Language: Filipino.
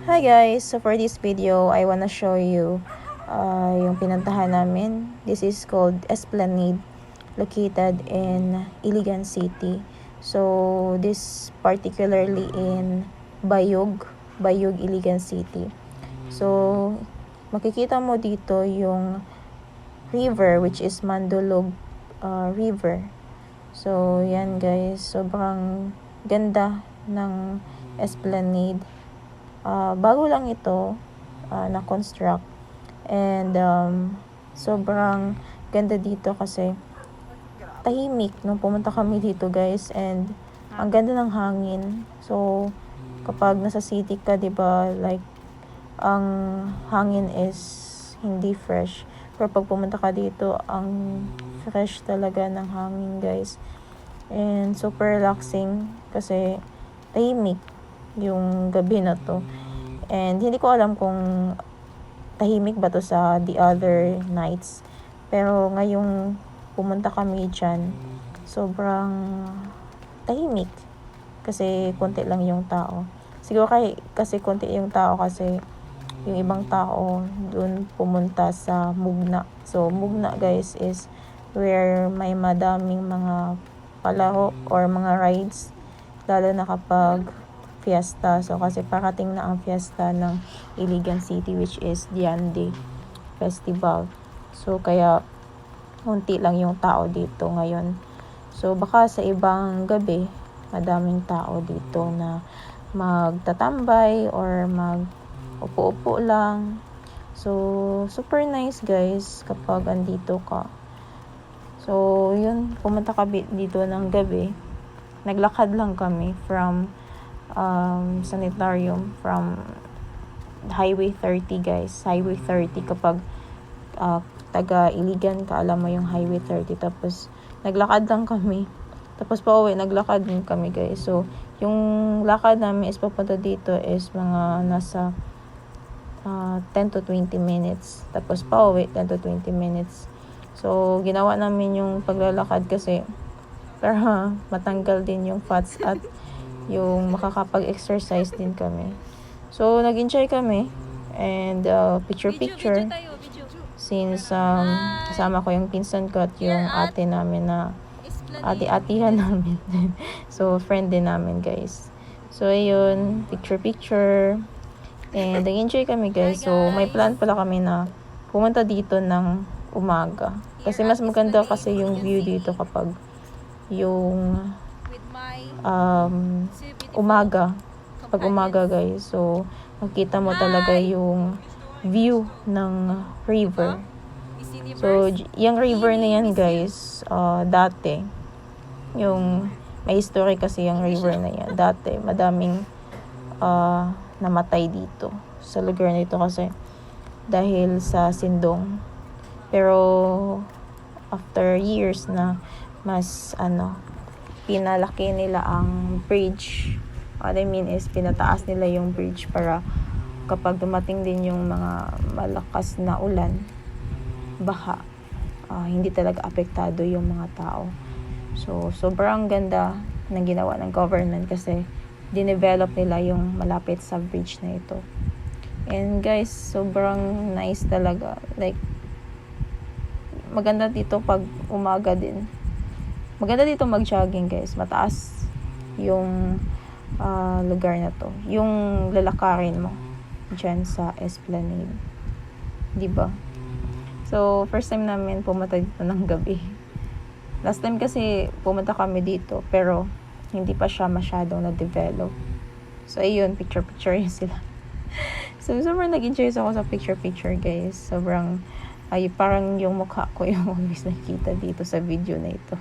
Hi guys! So for this video, I wanna show you yung pinuntahan namin. This is called Esplanade, located in Iligan City. So this particularly in Bayog, Iligan City. So makikita mo dito yung river, which is Mandulog River. So yan guys, sobrang ganda ng Esplanade. Bago lang ito na-construct, and sobrang ganda dito kasi tahimik nung pumunta kami dito guys, and ang ganda ng hangin. So kapag nasa city ka, diba, like ang hangin is hindi fresh, pero pag pumunta ka dito, ang fresh talaga ng hangin guys, and super relaxing kasi tahimik yung gabi na to. And hindi ko alam kung tahimik ba to sa the other nights, pero ngayong pumunta kami dyan, sobrang tahimik kasi konti lang yung tao. Siguro kasi konti yung tao kasi yung ibang tao dun pumunta sa Mugna. So Mugna guys is where may madaming mga palaro or mga rides, lalo na kapag fiesta. So kasi parating na ang fiesta ng Iligan City, which is Diande Festival. So kaya unti lang yung tao dito ngayon. So baka sa ibang gabi madaming tao dito na magtatambay or mag-upo-upo lang. So super nice guys kapag andito ka. So yun, pumunta kami dito ng gabi. Naglakad lang kami from sanitarium, from Highway 30 guys. Highway 30 kapag taga Iligan ka, alam mo yung Highway 30. Tapos naglakad lang kami, tapos pauwi naglakad din kami guys. So yung lakad namin is papunta dito is mga nasa 10 to 20 minutes, tapos pauwi 10 to 20 minutes. So ginawa namin yung paglalakad kasi para matanggal din yung fats at yung makakapag-exercise din kami. So nag-enjoy kami, and picture since kasama ko yung pinsan ko at yung ate namin na ate-atihan namin. So friend din namin guys. So ayun, picture and nag-enjoy kami guys. So may plan pala kami na pumunta dito ng umaga kasi mas maganda kasi yung view dito kapag yung umaga, pag umaga guys. So makita mo talaga yung view ng river. So yung river na yan guys, dati yung may history kasi yung river na yan. Dati madaming namatay dito sa lugar na ito kasi dahil sa sindong. Pero after years na mas pinalaki nila ang bridge. What I mean is pinataas nila yung bridge para kapag dumating din yung mga malakas na ulan, baha, hindi talaga apektado yung mga tao. So sobrang ganda ng ginawa ng government kasi dinevelop nila yung malapit sa bridge na ito. And guys, sobrang nice talaga. Like maganda dito pag umaga din. Maganda dito mag-jogging guys. Mataas yung lugar na to. Yung lalakarin mo dyan sa Esplanade. Diba? So, first time namin pumunta dito ng gabi. Last time kasi pumunta kami dito, pero hindi pa siya masyadong na-develop. So, ayun, picture yun sila. So, sobrang nag-enjoy ako sa picture guys. Sobrang, parang yung mukha ko yung always nakikita dito sa video na ito.